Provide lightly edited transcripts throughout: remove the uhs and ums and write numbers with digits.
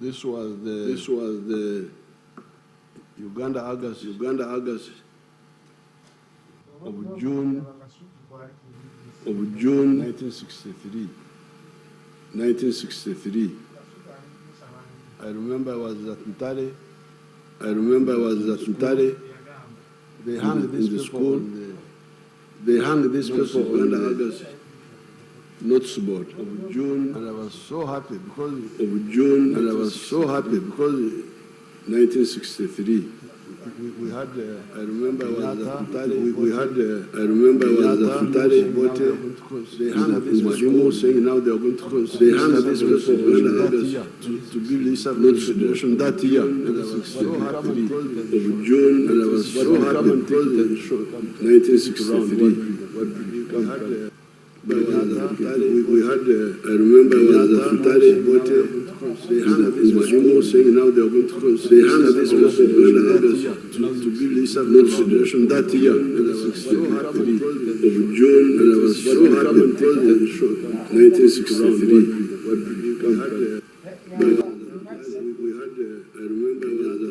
This was the Uganda August of June 1963. I remember I was at Ntare. They hung this in the school. They hung this paper on the August notice board of June, and I was so happy because 1963. We had. I remember I was at Ntare. I remember I was at Ntare. They hung this Museveni saying now they are going to. They hung this paper on the August to build this notice that year. And I was so happy of June, and I was so happy because 1963. We had, I remember I was at Ntare, they hung this Museveni saying now they are going to. They hung this Museveni to build this notice that year. And I was so happy of June, and I was so happy because 1963. We had, I remember I was at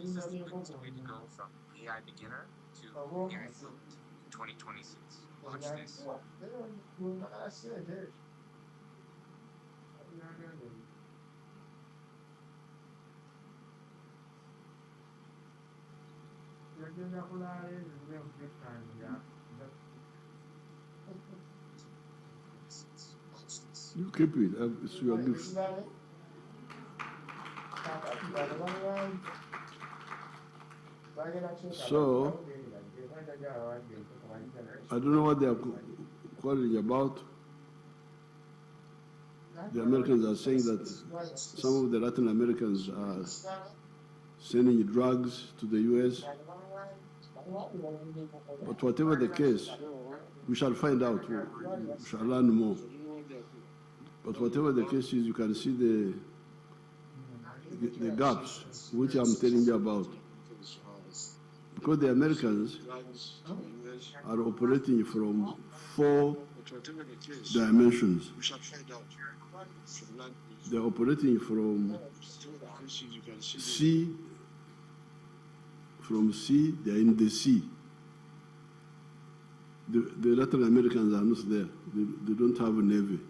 This is the quickest way to go from AI beginner to AI fluent in 2026. Watch this. You keep it. It's your gift. So, I don't know what they are calling about. The Americans are saying that some of the Latin Americans are sending drugs to the U.S. But whatever the case, we shall find out. We shall learn more. But whatever the case is, you can see the gaps, which I'm telling you about. Because the Americans are operating from 4 dimensions. They're operating from sea. From sea, they're in the sea. The Latin Americans are not there. They don't have a navy.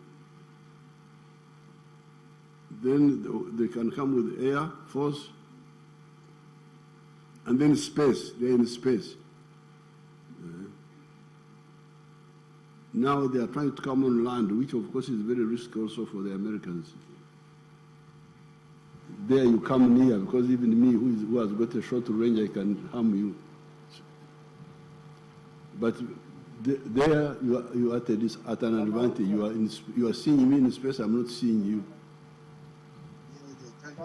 Then they can come with air force, and then space. They're in space. Now they are trying to come on land, which of course is very risky also for the Americans. There you come near, because even me, who has got a short range, I can harm you. But there you are at an advantage. You are seeing me in space. I'm not seeing you.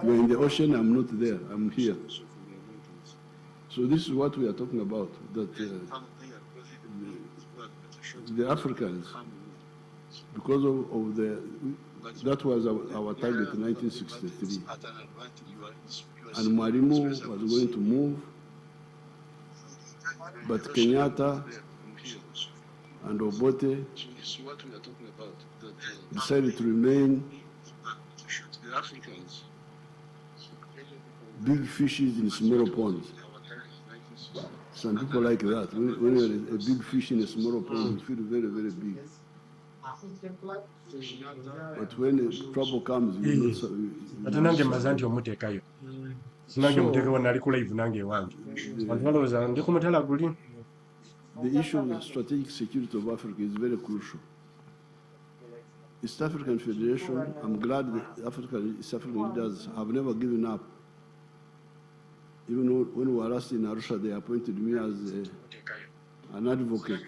You're in the ocean. I'm not there. I'm here. So this is what we are talking about. That the Africans, because of that was our target in 1963. and Mwalimu was going to move, but Kenyatta and Obote decided to remain big fishes in small ponds. Some people like that. When you're a big fish in a small pond, you feel very, very big. But when trouble comes, you the issue of strategic security of Africa is very crucial. East African Federation, I'm glad the East African leaders have never given up. Even when we were last in Arusha, they appointed me as an advocate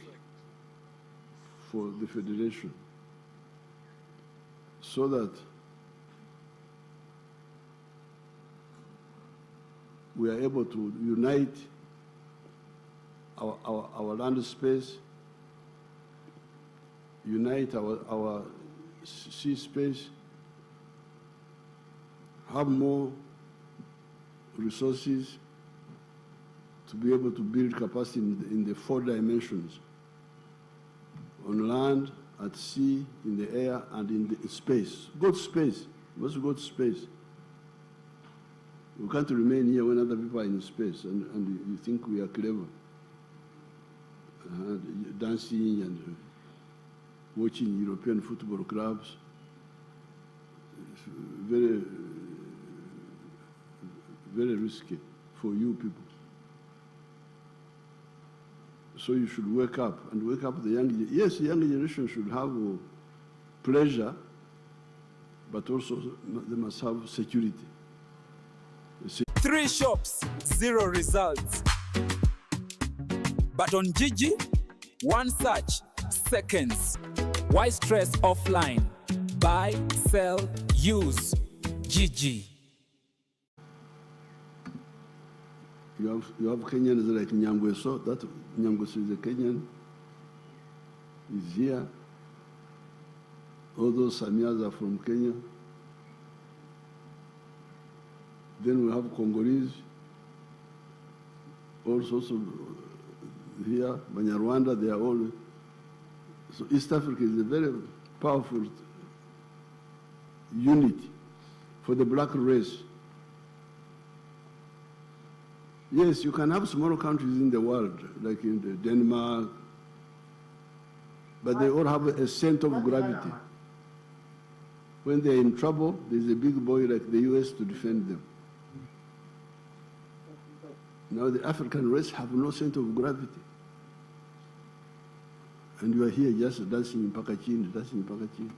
for the Federation, so that we are able to unite our land space, unite our sea space, have more resources to be able to build capacity in the 4 dimensions: on land, at sea, in the air, and in the space. Good space. What's good space? We can't remain here when other people are in space and you think we are clever. Dancing and watching European football clubs. It's very, very risky for you people. So you should wake up and wake up the young. Yes, the young generation should have pleasure, but also they must have security. 3 shops, 0 results. But on Gigi, 1 search, seconds. Why stress offline? Buy, sell, use. Gigi. You have Kenyans like Nyangwe, so that Nyangwe is a Kenyan, is here. All those Samias are from Kenya. Then we have Congolese, also here, Banyarwanda, they are all. So East Africa is a very powerful unit for the black race. Yes, you can have smaller countries in the world, like in Denmark, but they all have a center of gravity. When they're in trouble, there's a big boy like the US to defend them. Now the African race have no center of gravity. And you are here just dancing in Pakachin, dancing in Pakachin.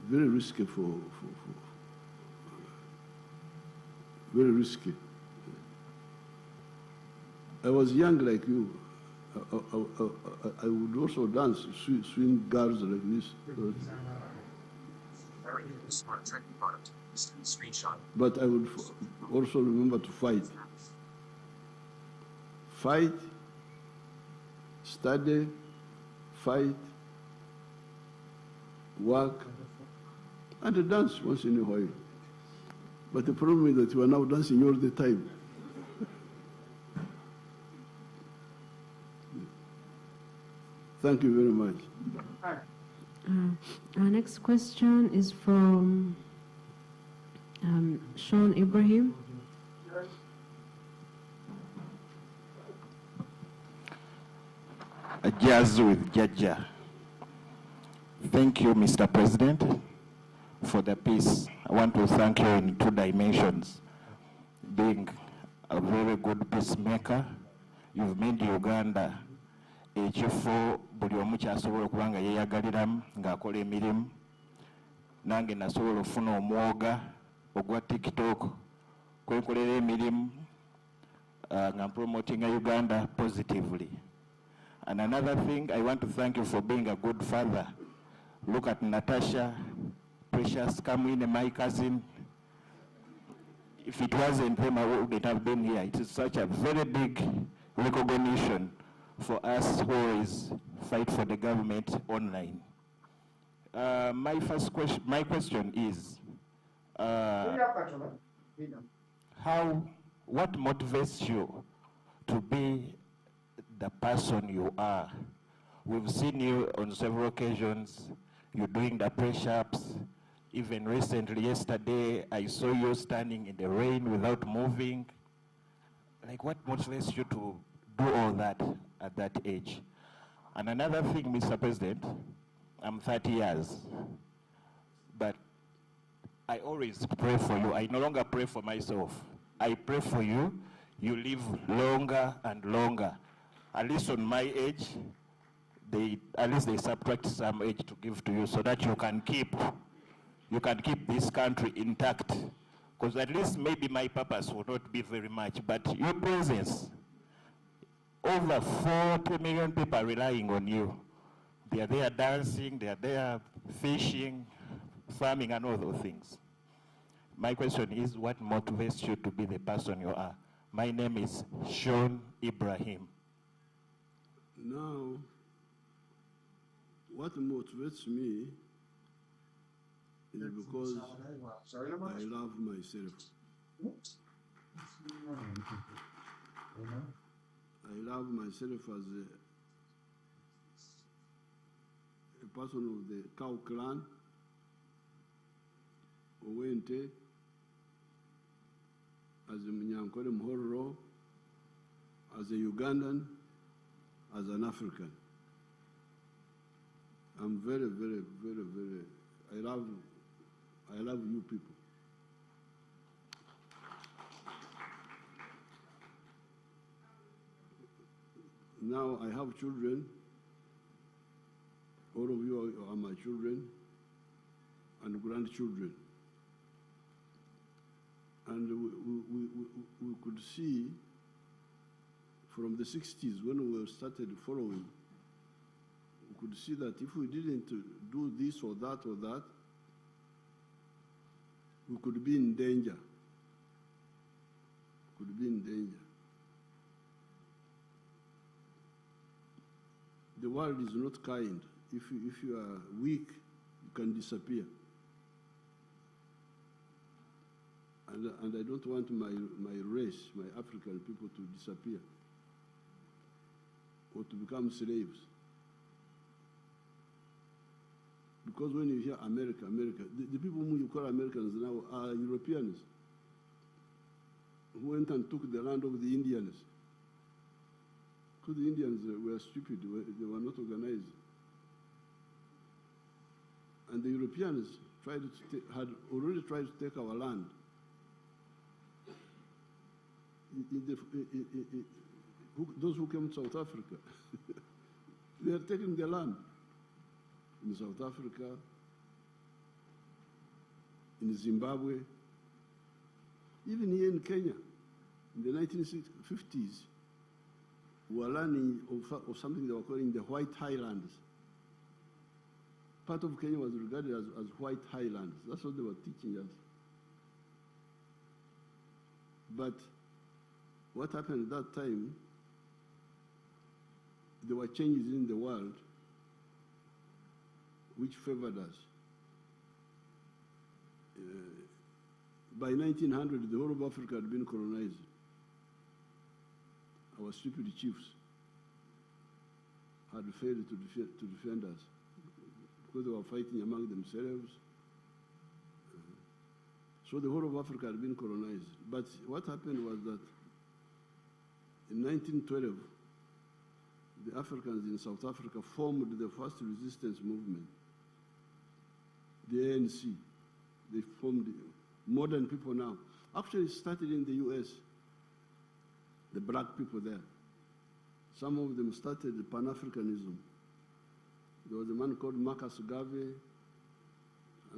Very risky very risky. I was young like you. I would also dance, swing girls like this. But I would also remember to fight. Fight, study, fight, work, and dance once in a while. But the problem is that you are now dancing all the time. Thank you very much. Our next question is from Sean Ibrahim. A jazz with Jaja. Thank you, Mr. President, for the peace. I want to thank you in 2 dimensions. Being a very good peacemaker, you've made Uganda ekifo buli omu kyasobola okuba nga yeeyagaliramu ng'akola emirimu. Nange nasobola okufuna omwoga ogwa TikTok kwenkolera emirimu nga promoting Uganda positively. And another thing, I want to thank you for being a good father. Look at Natasha, Precious Kamwine, my cousin. If it wasn't him, I wouldn't have been here. It is such a very big recognition for us who always fight for the government online. My question is, What motivates you to be the person you are? We've seen you on several occasions, you're doing the press-ups. Even recently, yesterday, I saw you standing in the rain without moving. Like, what motivates you to do all that at that age? And another thing, Mr. President, I'm 30 years, but I always pray for you. I no longer pray for myself. I pray for you. You live longer and longer. At least on my age, at least they subtract some age to give to you so that you can keep this country intact. Because at least maybe my purpose will not be very much, but your presence, over 40 million people are relying on you. They are there dancing, they are there fishing, farming, and all those things. My question is, what motivates you to be the person you are? My name is Sean Ibrahim. Now, what motivates me is because I love myself. I love myself as a person of the Cow clan, Owente, as a Mnyankore Mhororo, as a Ugandan, as an African. I'm very, very, very, very, I love you people. Now I have children. All of you are my children and grandchildren. And we could see from the 60s when we started following, we could see that if we didn't do this or that, we could be in danger. Could be in danger. The world is not kind. If you are weak, you can disappear. And I don't want my race, my African people, to disappear or to become slaves. Because when you hear America, the people whom you call Americans now are Europeans who went and took the land of the Indians. Because the Indians were stupid, they were not organized. And the Europeans had already tried to take our land. Those who came to South Africa, they are taking the land. In South Africa, in Zimbabwe, even here in Kenya, in the 1950s, we were learning of something they were calling the White Highlands. Part of Kenya was regarded as White Highlands. That's what they were teaching us. But what happened at that time, there were changes in the world which favored us. By 1900, the whole of Africa had been colonized. Our stupid chiefs had failed to defend us because they were fighting among themselves. So the whole of Africa had been colonized. But what happened was that in 1912, the Africans in South Africa formed the first resistance movement, the ANC. They formed modern people now. Actually, it started in the US, the black people there. Some of them started Pan-Africanism. There was a man called Marcus Garvey,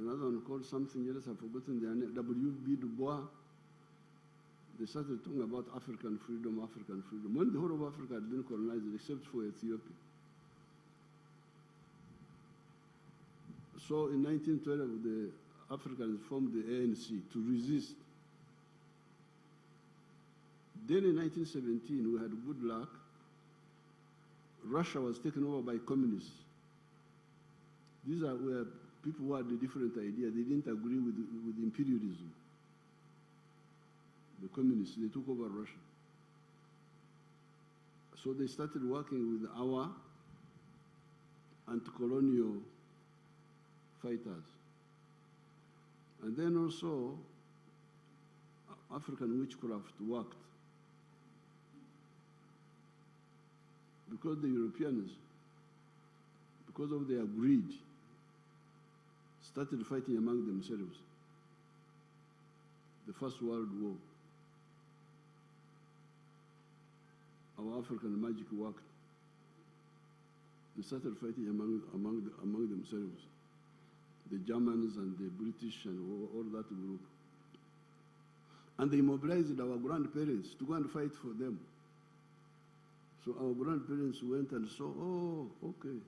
another one called something else, I've forgotten their name, W.B. Du Bois. They started talking about African freedom. When the whole of Africa had been colonized, except for Ethiopia. So in 1912, the Africans formed the ANC to resist. Then in 1917, we had good luck. Russia was taken over by communists. These were people who had a different idea. They didn't agree with imperialism. the communists, they took over Russia. So they started working with our anti-colonial fighters. And then also, African witchcraft worked. Because the Europeans, because of their greed, started fighting among themselves. The First World War. Our African magic worked. They started fighting among themselves. The Germans and the British and all that group. And they mobilized our grandparents to go and fight for them. So our grandparents went and saw, oh, okay,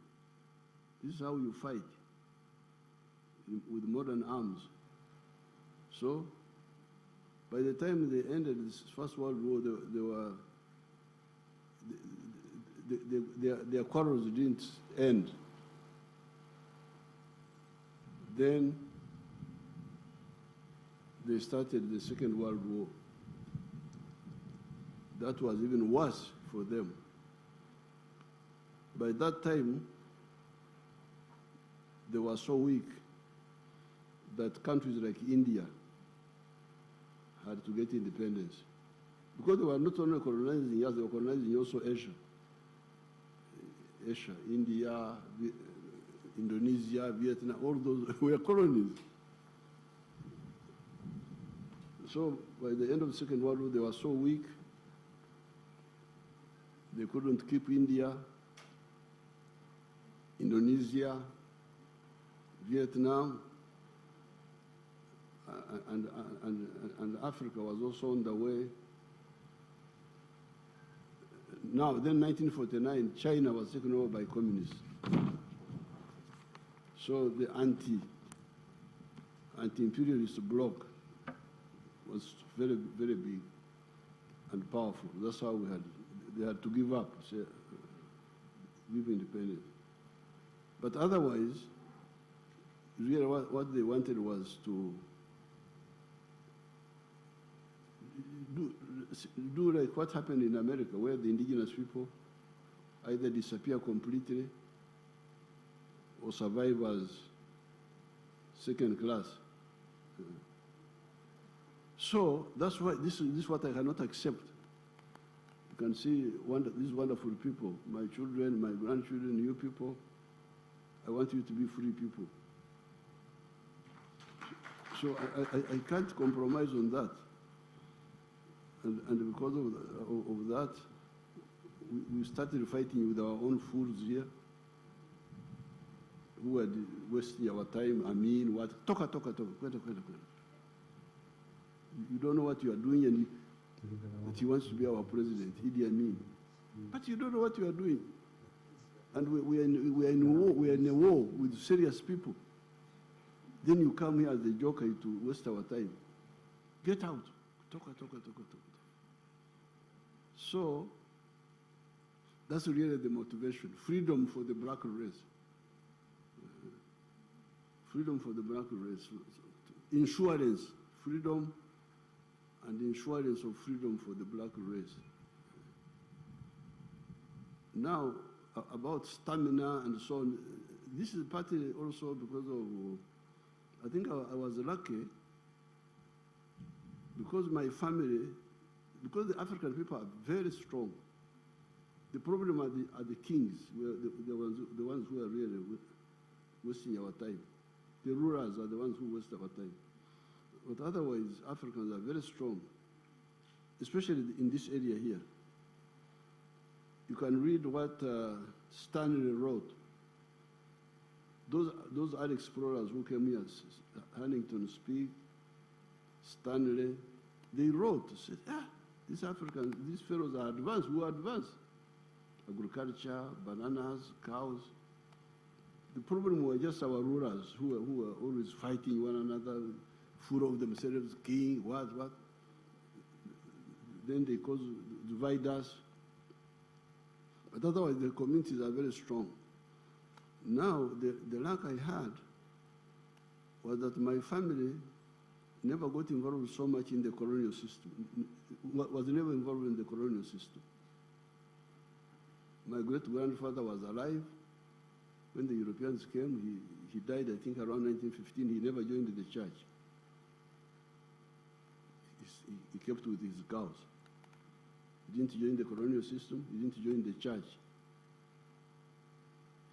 this is how you fight with modern arms. So by the time they ended this First World War, their quarrels didn't end. Then they started the Second World War. That was even worse for them. By that time, they were so weak that countries like India had to get independence. Because they were not only colonizing us, they were colonizing also Asia. Asia, India, Indonesia, Vietnam, all those were colonies. So by the end of the Second World War, they were so weak, they couldn't keep India, Indonesia, Vietnam, and Africa was also on the way. Now, then 1949, China was taken over by communists. So the anti-imperialist bloc was very, very big and powerful. That's how they had to give up, give independence. But otherwise, really what they wanted was to do like what happened in America, where the indigenous people either disappear completely or survive as second class. So that's why this is what I cannot accept. You can see these wonderful people, my children, my grandchildren, you people. I want you to be free people. So I can't compromise on that. And because of that, we started fighting with our own fools here, who were wasting our time. I mean, what? Toka. You don't know what you are doing, and that he wants to be our president, Idi Amin. But you don't know what you are doing. And we are in a war with serious people. Then you come here as a joker to waste our time. Get out. Toka. So that's really the motivation. Freedom for the black race. Freedom for the black race. Insurance. Freedom and insurance of freedom for the black race. Now, about stamina and so on, this is partly also because of, I think I was lucky because my family, because the African people are very strong. The problem are the kings, the ones who are really wasting our time. The rulers are the ones who waste our time. But otherwise, Africans are very strong, especially in this area here. You can read what Stanley wrote. Those are explorers who came here, Huntington Speke, Stanley, they wrote, said, these Africans, these fellows are advanced, who are advanced. Agriculture, bananas, cows. The problem were just our rulers who were always fighting one another, full of themselves, king, what. Then they divide us. But otherwise, the communities are very strong. Now, the luck I had was that my family never got involved so much in the colonial system, was never involved in the colonial system. My great-grandfather was alive when the Europeans came. He died, I think, around 1915. He never joined the church. He kept with his cows. He didn't join the colonial system. He didn't join the church.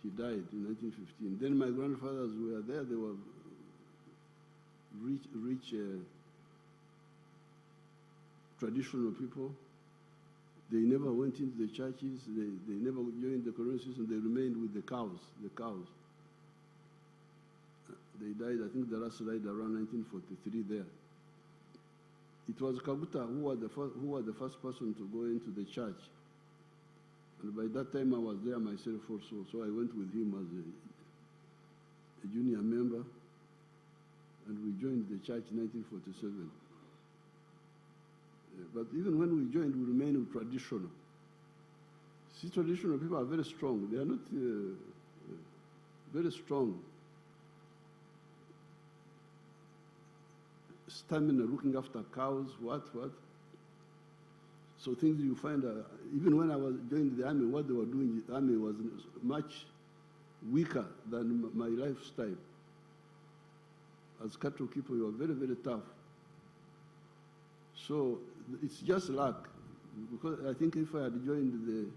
He died in 1915. Then my grandfathers were there. They were rich traditional people. They never went into the churches. They never joined the colonial system. They remained with the cows. They died, I think the last died around 1943 there. It was Kaguta who was the first person to go into the church. And by that time I was there myself also, so I went with him as a junior member, and we joined the church in 1947. But even when we joined, we remained traditional. See, traditional people are very strong. They are not very strong. Stamina, looking after cows, what. So things you find, even when I was joined the army, what they were doing, the army was much weaker than my lifestyle. As cattle keeper, you are very, very tough. So it's just luck, because I think if I had joined the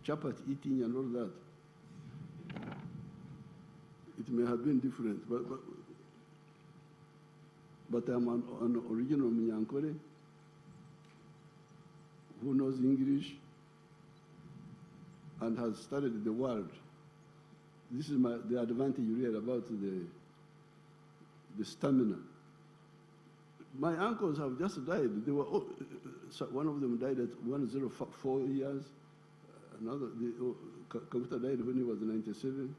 chapati eating and all that, it may have been different. But I'm an original Munyankore who knows English and has studied the world. This is the advantage really about the stamina. My uncles have just died. They were one of them died at 104 years. Another, Kaguta died when he was 97.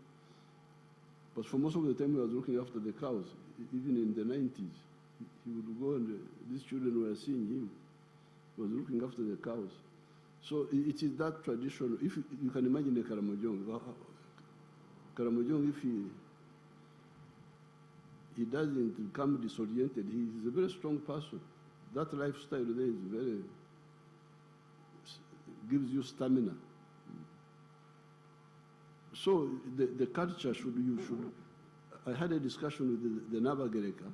But for most of the time, he was looking after the cows. Even in the 90s, he would go and these children were seeing him. He was looking after the cows. So it is that tradition. If you can imagine a Karamojong, if he doesn't become disoriented, he is a very strong person. That lifestyle there is gives you stamina. So the culture I had a discussion with the Nabagereka,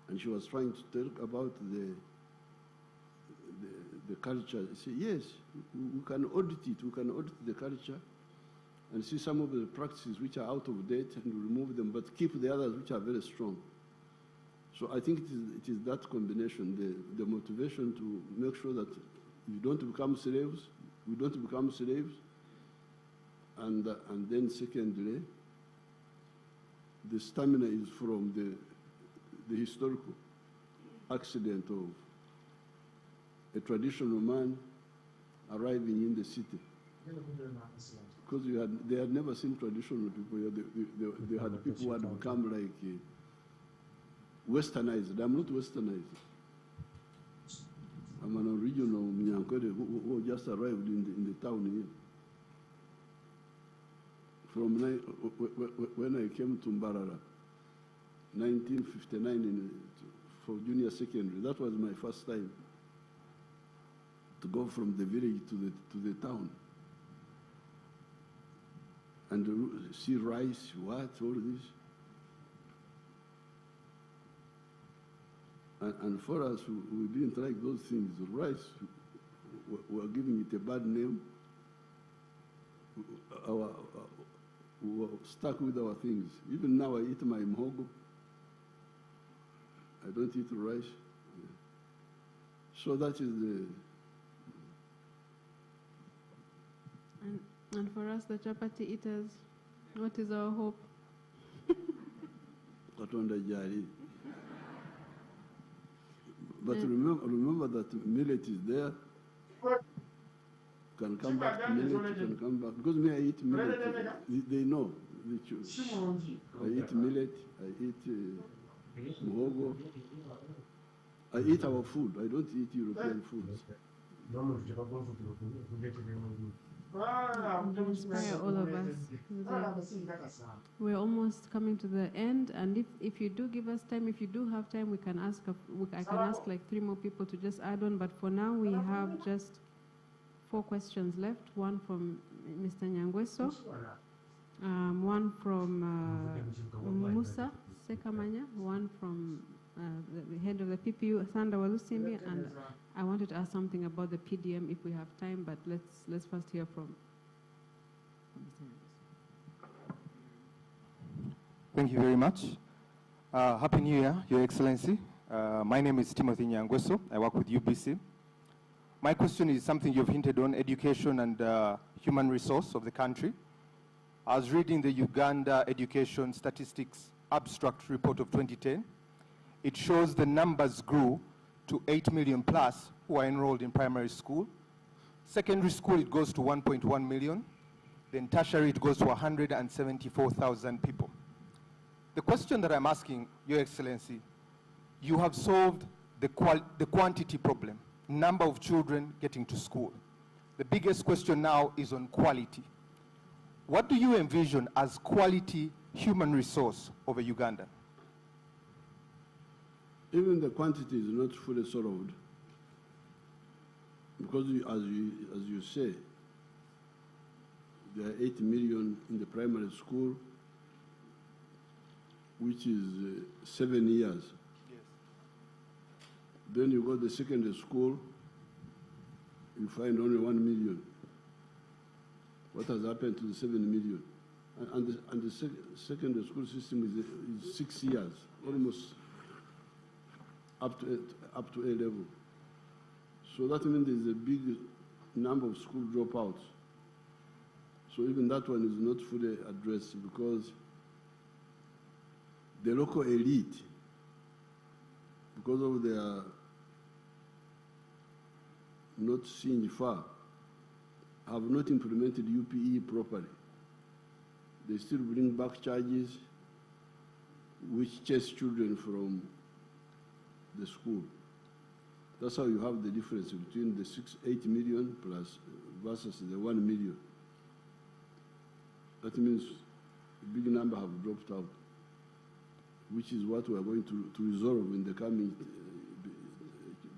and she was trying to talk about the culture. I said, yes, we can audit it. We can audit the culture and see some of the practices which are out of date and remove them, but keep the others which are very strong. So I think it is that combination, the motivation to make sure that you don't become slaves, we don't become slaves, and then secondly, the stamina is from the historical accident of a traditional man arriving in the city. Because they had never seen traditional people. They had people who had become like westernized. I'm not westernized. I'm an original Munyankore who just arrived in the town here. From when I came to Mbarara, 1959 for junior secondary, that was my first time to go from the village to the town and see rice, all this. And for us, we didn't like those things. Rice, we were giving it a bad name. We were stuck with our things. Even now I eat my mhogo. I don't eat rice. Yeah. So that is And for us, the chapati eaters, what is our hope? Katonda jari. But remember that millet is there. Can come back to millet, can come back. Because me, I eat millet. They know. I eat millet, I eat muhogo. I eat our food. I don't eat European foods. inspire all of us. We're almost coming to the end, and if you do give us time, if you do have time, we can ask. I can ask like 3 more people to just add on. But for now, we have just 4 questions left. One from Mr. Nyangweso, one from Musa Sekamanya, one from the head of the PPU, Sanda Walusimbi, and I wanted to ask something about the PDM if we have time, but let's first hear from Mr. Nyangweso. Thank you very much. Happy New Year, Your Excellency. My name is Timothy Nyangweso. I work with UBC. My question is something you've hinted on, education and human resource of the country. I was reading the Uganda Education Statistics Abstract Report of 2010. It shows the numbers grew to 8 million plus who are enrolled in primary school. Secondary school, it goes to 1.1 million. Then tertiary, it goes to 174,000 people. The question that I'm asking, Your Excellency, you have solved the quantity problem, number of children getting to school. The biggest question now is on quality. What do you envision as quality human resource over Uganda? Even the quantity is not fully solved, because as you say, there are 8 million in the primary school, which is 7 years. Yes. Then you go to the secondary school, you find only 1 million. What has happened to the 7 million? And the secondary school system is 6 years, almost up to A level. So that means there's a big number of school dropouts. So even that one is not fully addressed, because the local elite, because of their not seeing far, have not implemented UPE properly. They still bring back charges which chase children from the school. That's how you have the difference between the 8 million plus versus the 1 million. That means a big number have dropped out, which is what we are going to resolve in the coming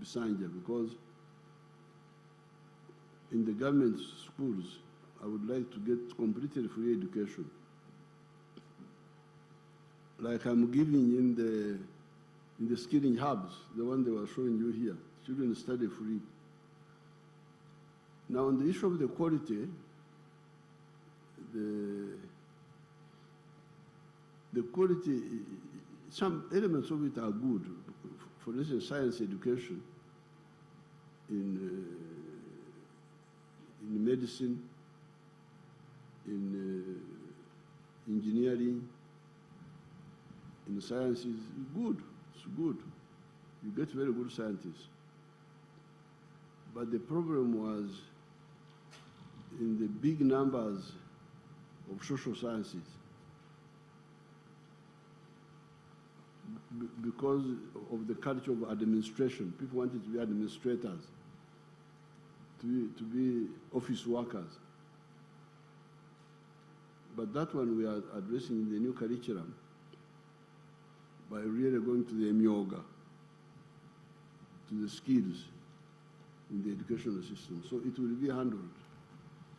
Bisanja, because in the government schools, I would like to get completely free education. Like I'm giving in the skilling hubs, the one they were showing you here. Children study free. Now on the issue of the quality, the quality, some elements of it are good. For instance, science education in medicine, in engineering, in sciences, good. It's good. You get very good scientists. But the problem was in the big numbers of social sciences, because of the culture of administration. People wanted to be administrators, to be office workers. But that one we are addressing in the new curriculum by really going to the emyoga, to the skills in the educational system. So it will be handled.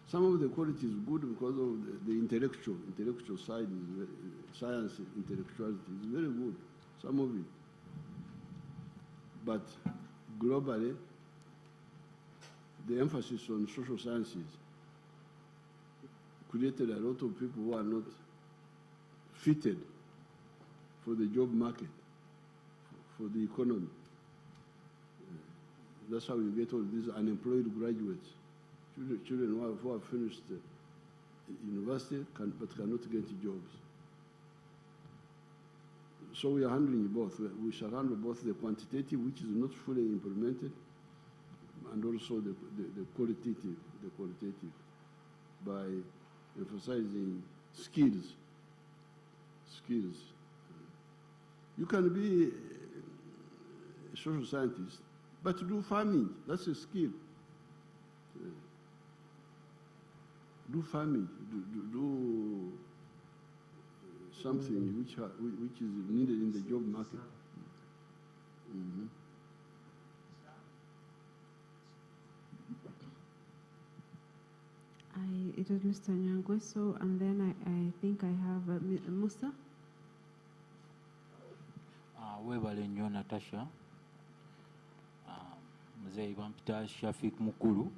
Some of the quality is good because of the intellectual side, science intellectuality is very good, some of it. But globally, the emphasis on social sciences created a lot of people who are not fitted for the job market, for the economy. That's how you get all these unemployed graduates, children who have finished university but cannot get jobs. So we are handling both. We shall handle both the quantitative, which is not fully implemented, and also the qualitative, by emphasizing skills. You can be a social scientist, but do farming. That's a skill. do farming, do something which is needed in the job market. Mm-hmm. It was Mr. Nyangweso, and then I think I have Musa. Webale nnyo Natasha. Muzei bampita Shafik Mukulu,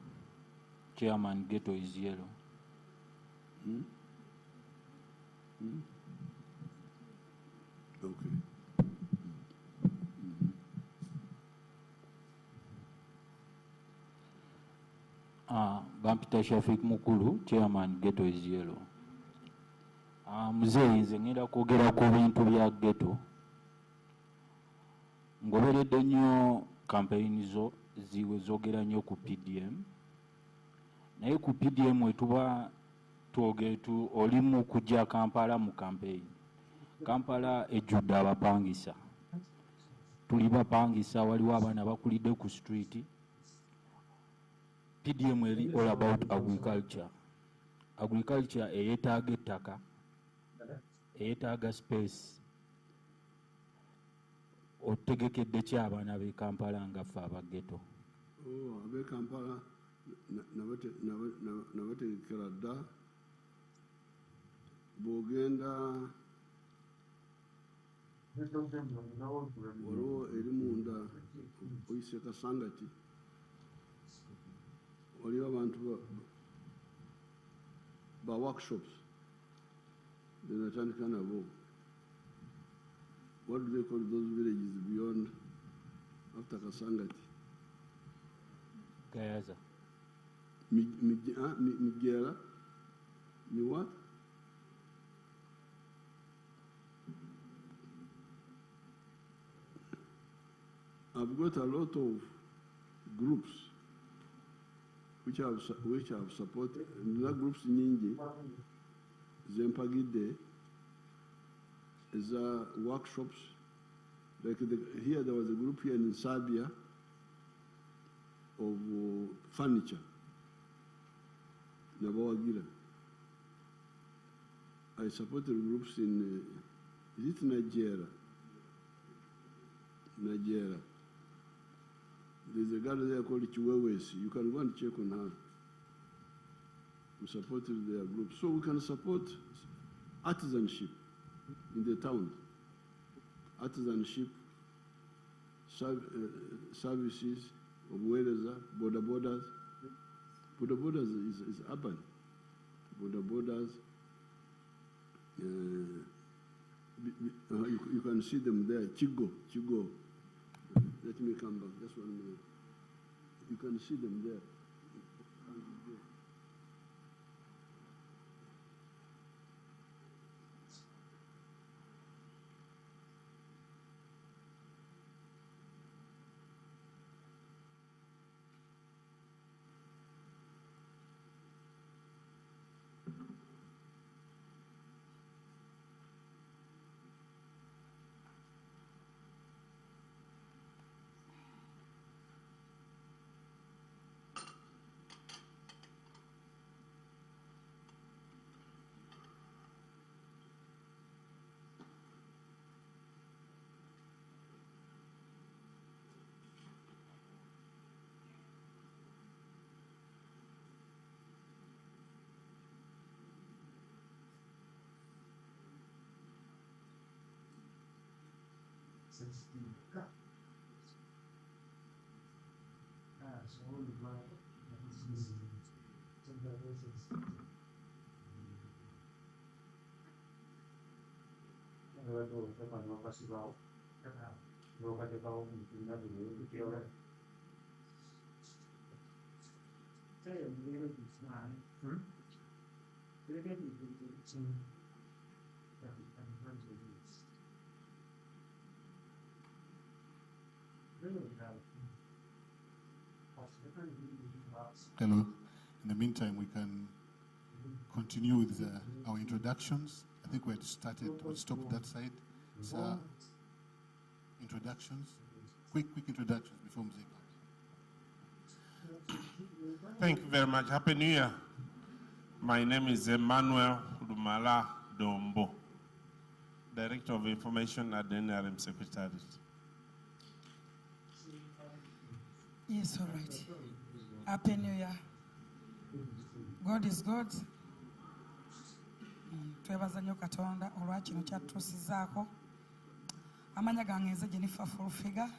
Chairman Ghetto is Yellow. Okay. Bampita Shafik Mukulu, Chairman Ghetto is Yellow. Muzei nze ngenda kwogera ku bintu bya ghetto. Ngoberedde nnyo campaign zo ziwe zogera nnyo ku PDM. Naye ku PDM wetuba twogetu olimu kujja Kampala mu campaign. Kampala ejjudde abapangisa. Tuli bapangisa waliwo abaana bakulidde ku street. PDM eri all about agriculture. Agriculture eyetaaga ettaka, eyetaaga space. Otegekedde ki abaana b'e Kampala nga ffe aba ghetto? Ab'e Kampala nabategekera dda bw'ogenda waliwo eri munda oyise Kasangati waliwo abantu ba workshops zenatandika nabo. What do they call those villages beyond after Kasangati? Gayaza. Migera. You what? I've got a lot of groups which have supported. The groups nyingi zempagide is workshops. Like here there was a group here in Serbia of furniture. Nabawagira. I supported groups in is it Nigeria? Nigeria. There's a girl there called Chiwewesi. You can go and check on her. We supported their group. So we can support artisanship in the town. Artisanship, services of welders, border borders. Border borders is urban. Border borders, you can see them there. Chigo. Let me come back, just 1 minute. You can see them there. Hello. In the meantime, we can continue with our introductions. I think we had started, we stopped that side. It's introductions, quick introductions before Muzei comes. Thank you very much. Happy New Year. My name is Emmanuel Lumala Dombo, Director of Information at the NRM Secretariat. Yes, all right. Happy New Year. God is good. Twebaza nnyo Katonda olwa kino kyatutuusizaako. Amanya gange nze Jennifer Fulfiga,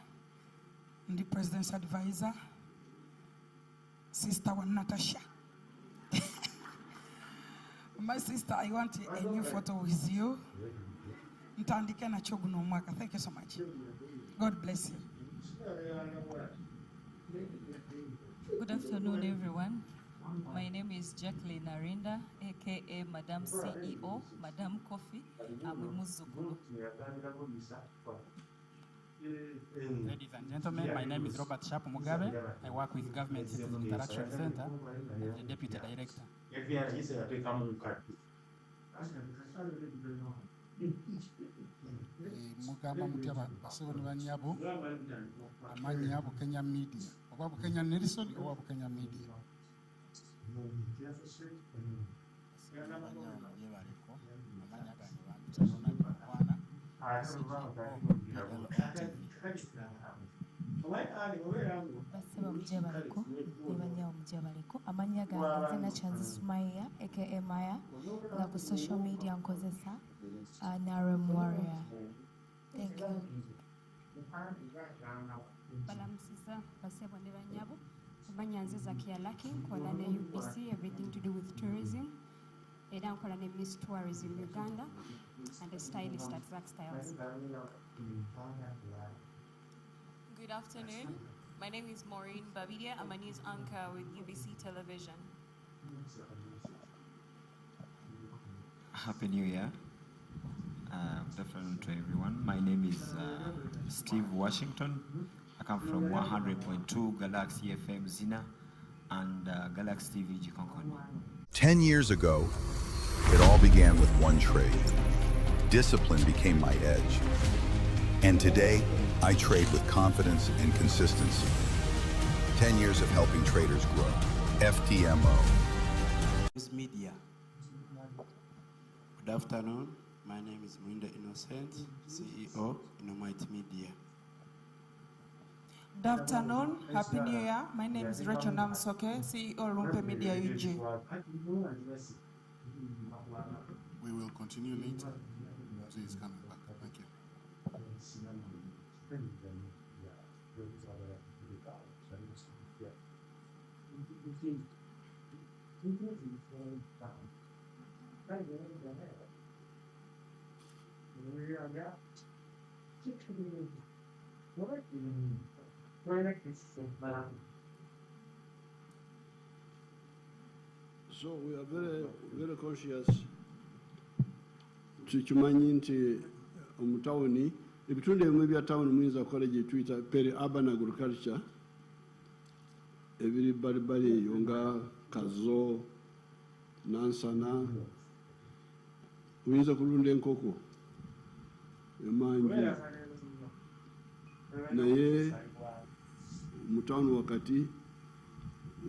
ndi President's Advisor, sister wa Natasha. My sister, I want a new photo with you. Ntandike na kyo guno omwaka. Thank you so much. God bless you. Good afternoon, everyone. My name is Jacqueline Arinda, aka Madam CEO, Madam Coffee. I'm a Muzukulu. Ladies and gentlemen, my name is Robert Sharp Mugabe. I work with Government Citizen Interaction Center as the Deputy Director. Mugamba mutya basebo ne banyabo amanya Bukenya Media oba Bukenya Nelson oba Bukenya Media. Baseba mujebaleko nebanyawo mujebaleko amanya gange nze Nachanzi Sumaya aka Maya nga ku social media nkozesa NRM Warrior. Thank you. Balamusiza basebwa ne banyabo amanya nze Zakia Lucky nkola ne UBC, everything to do with tourism. Era nkola ne Miss Tourism Uganda and a stylist at Zack Styles. Good afternoon. My name is Maureen Babidia. I'm a news anchor with UBC Television. Happy New Year. Good afternoon to everyone. My name is Steve Washington. I come from 100.2 Galaxy FM Zina and Galaxy TV Gikonkoni. 10 years ago, it all began with one trade. Discipline became my edge. And today, I trade with confidence and consistency. 10 years of helping traders grow. FTMO. Media. Good afternoon. My name is Muinda Innocent, CEO, Innomite Media. Good afternoon. Happy New Year. My name is Rachel Namsoke, CEO, Lumpe Media UG. We will continue later. Muzei is coming back. Thank you. So we are very, very conscious. Tukimanyi nti omutawuni ebitundu ebimu bya tawuni muyinza kukola gye tuyita peri-urban agriculture ebiri balibali eyo nga Kazo, Nansana, oyinza kulunda enkoko emanju naye mu tawuni wakati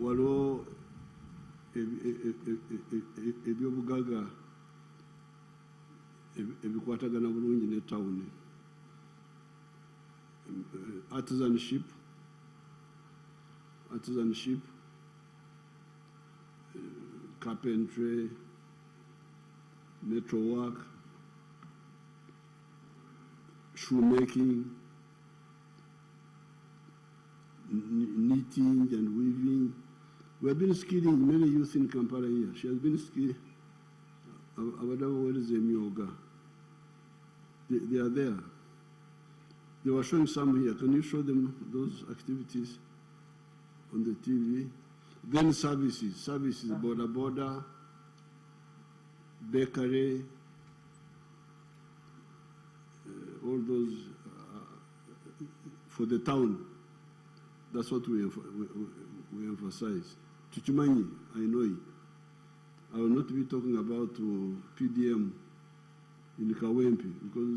waliwo ebyobugaga ebikwatagana bulungi ne tawuni. Artisanship, carpentry, metalwork, shoemaking, knitting and weaving. We have been skilling many youth in Kampala here. She has been skilling. They are there. They were showing some here. Can you show them those activities on the TV? Then services, border, bakery, all those for the town. That's what we emphasize. Tuchimanyi, I know it. I will not be talking about PDM in Kawempe because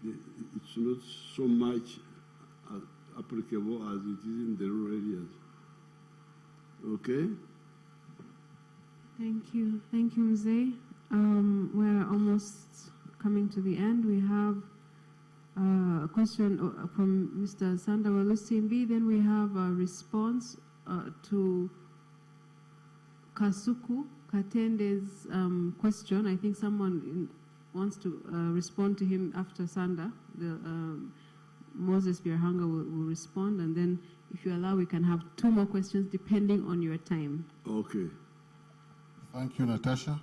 it's not so much applicable as it is in the rural areas. Okay? Thank you. Thank you, Muzei. We're almost coming to the end. We have a question from Mr. Sandawalu Simbi. Then we have a response to Kasuku Katende's question. I think someone wants to respond to him after Sanda. Moses Birhanga will respond, and then if you allow, we can have 2 more questions depending on your time. Okay. Thank you, Natasha.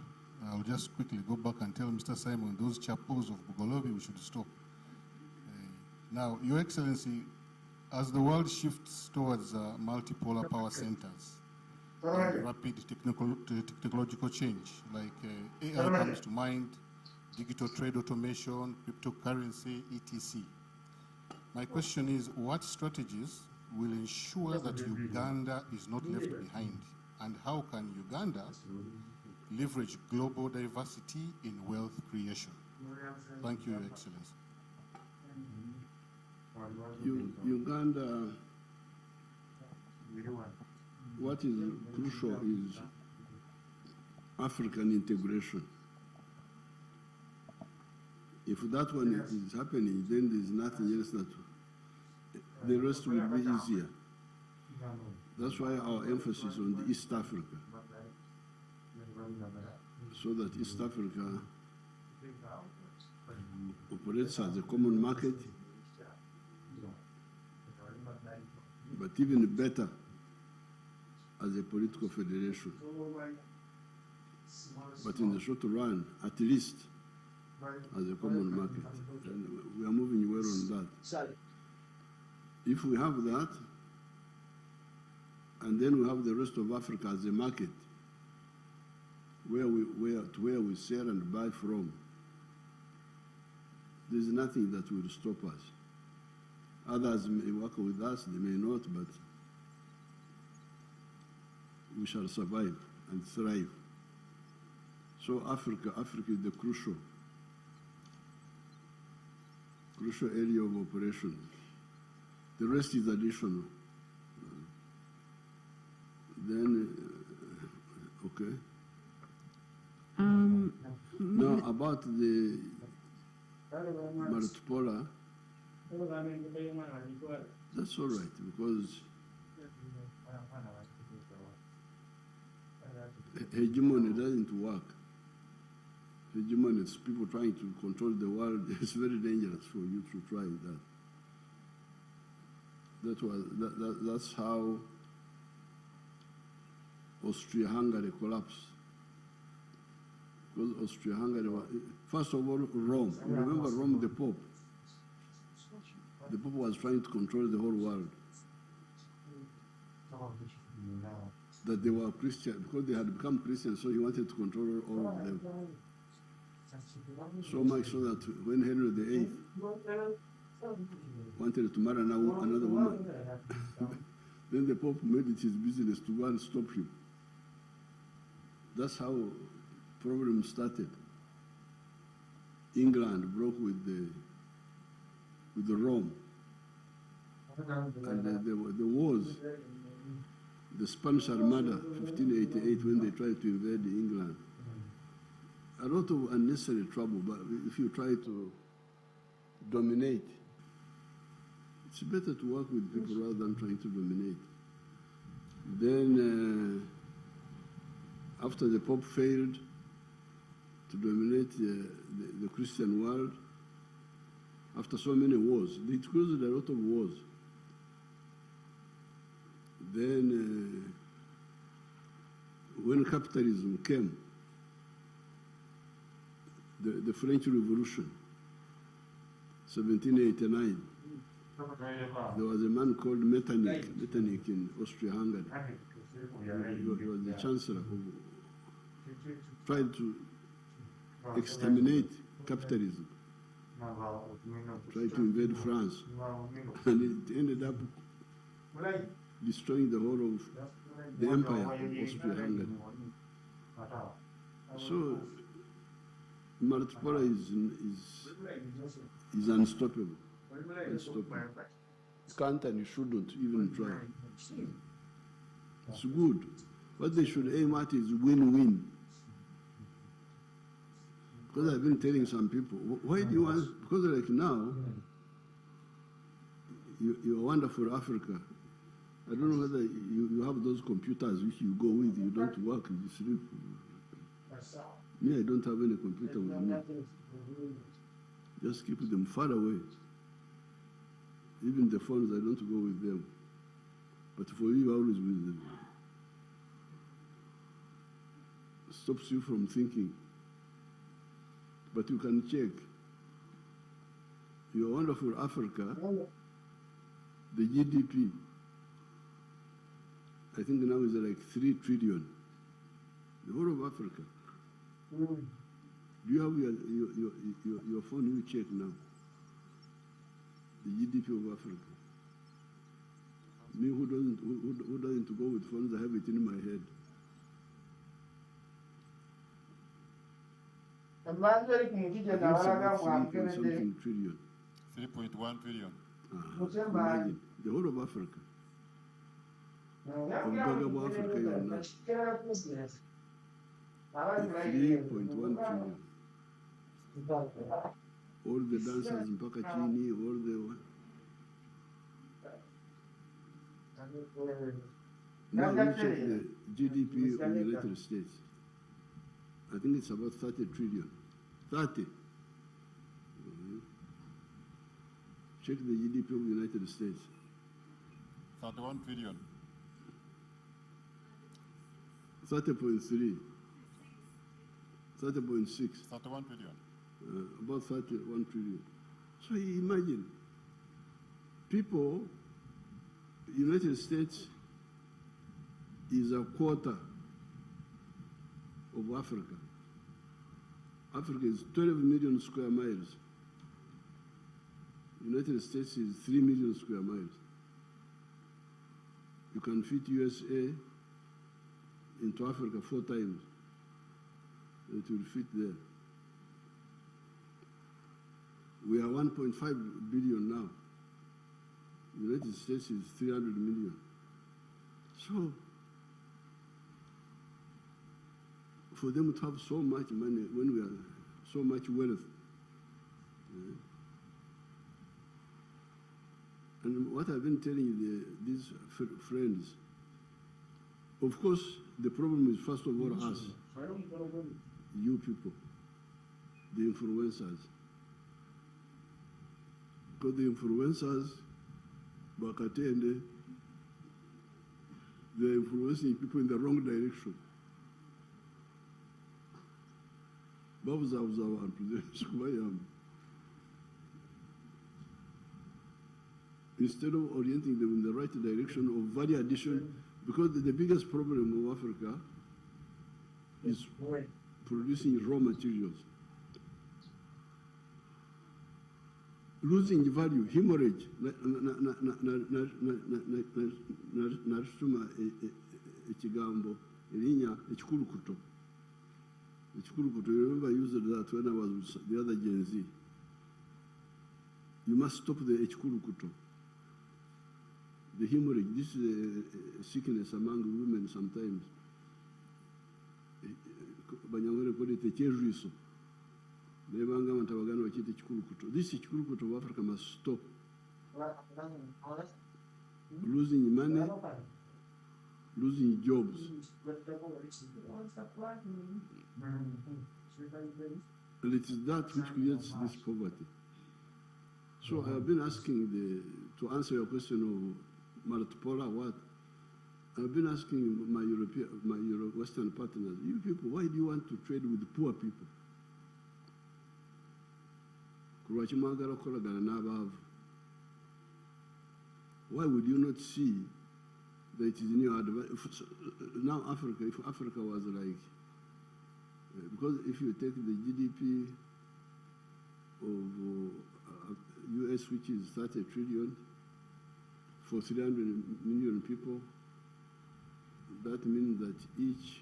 I'll just quickly go back and tell Mr. Simon those chapels of Bugolobi we should stop. Now, Your Excellency, as the world shifts towards multipolar power centers and rapid technological change, like AI comes to mind, digital trade automation, cryptocurrency, etc. My question is, what strategies will ensure that Uganda is not left behind? And how can Uganda leverage global diversity in wealth creation? Thank you, Your Excellency. Uganda, what is crucial is African integration. If that one is happening, then there's nothing else that the rest will be easier. That's why our emphasis on the East Africa, so that East Africa operates as a common market, but even better as a political federation. But in the short run, at least as a common market. And we are moving well on that. If we have that, and then we have the rest of Africa as a market, where we sell and buy from, there's nothing that will stop us. Others may work with us, they may not, but we shall survive and thrive. So Africa is the crucial area of operation. The rest is additional. Then, okay. Now about the multipolar, that's all right, because hegemony doesn't work. Hegemony is people trying to control the world. It's very dangerous for you to try that. That's how Austria-Hungary collapsed. Because Austria-Hungary was, first of all, Rome. Remember Rome, the Pope? The Pope was trying to control the whole world. That they were Christian, because they had become Christians, so he wanted to control all of them. So much so that when Henry VIII wanted to marry another woman, then the Pope made it his business to go and stop him. That's how problems started. England broke with the Rome. And the wars, the Spanish Armada, 1588, when they tried to invade England. A lot of unnecessary trouble, but if you try to dominate, it's better to work with people rather than trying to dominate. Then, after the Pope failed to dominate the Christian world, after so many wars, it caused a lot of wars. Then, when capitalism came, the French Revolution, 1789, there was a man called Metternich in Austria-Hungary. He was the chancellor who tried to exterminate capitalism, tried to invade France, and it ended up destroying the whole of the empire of Austria-Hungary. So, multipolar is unstoppable. Unstoppable. You can't and you shouldn't even try. It's good. What they should aim at is win-win. Because I've been telling some people, why do you want, because like now, you're wonderful Africa. I don't know whether you have those computers which you go with, you don't work, you sleep. Me, I don't have any computer with me. Just keep them far away. Even the phones, I don't go with them. But for you, always with them. Stops you from thinking. But you can check. Your wonderful Africa, the GDP, I think now is like 3 trillion. The whole of Africa. Do you have your phone? You check now. The GDP of Africa. Me who doesn't go with phones, I have it in my head. I think it's about 3.something trillion. 3.1 trillion. Imagine, the whole of Africa. Of Africa, you're not. 3.1 trillion. All the dancers in Pakachini, all the... Now we check the GDP of the United States. I think it's about 30 trillion. 30. Check the GDP of the United States. 31 trillion. 30.3. 30.6. 31 trillion. About 31 trillion. So you imagine, people, United States is a quarter of Africa. Africa is 12 million square miles. United States is 3 million square miles. You can fit USA into Africa 4 times. It will fit there. We are 1.5 billion now. United States is 300 million. So, for them to have so much money when we are so much wealth. And what I've been telling these friends, of course, the problem is first of all us, you people, the influencers. Because the influencers, Bakatende, they're influencing people in the wrong direction. Instead of orienting them in the right direction of value addition, because the biggest problem of Africa is producing raw materials. Losing value, hemorrhage, narutuma ekigambo, erinya ekikulukuto. Ekikulukuto, you remember I used that when I was with the other Gen Z. You must stop the ekikulukuto. The hemorrhage, this is a sickness among women sometimes. Banyamwele call it ekyerwiso. This Chikulukuto of Africa must stop. Losing money, losing jobs. And it is that which creates this poverty. So I have been asking to answer your question of Maratopola, what? I've been asking my Western partners, you people, why do you want to trade with poor people? Why would you not see that it is in your advantage? Now Africa, if Africa was like, because if you take the GDP of US, which is 30 trillion, for 300 million people, that means that each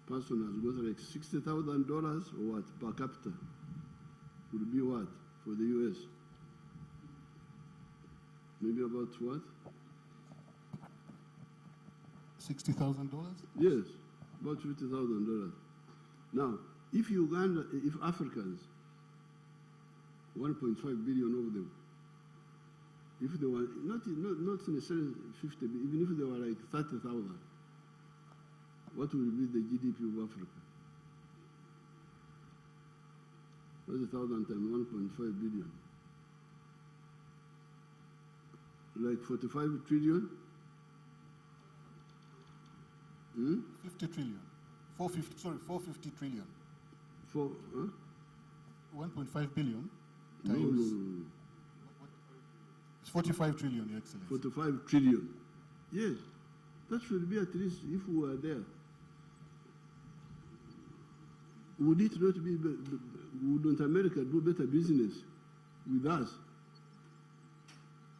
person has got like $60,000 or what, per capita. Would be what for the US? Maybe about what? $60,000? Yes, about $50,000. Now, if Africans, 1.5 billion of them, if they were not necessarily 50, even if they were like 30,000, what will be the GDP of Africa? 30,000 times 1.5 billion. Like 45 trillion? 50 trillion. 450 trillion. 1.5 billion times... No. It's 45 trillion, Your Excellency. 45 trillion. Yes. That should be at least if we were there. Would it not be, wouldn't America do better business with us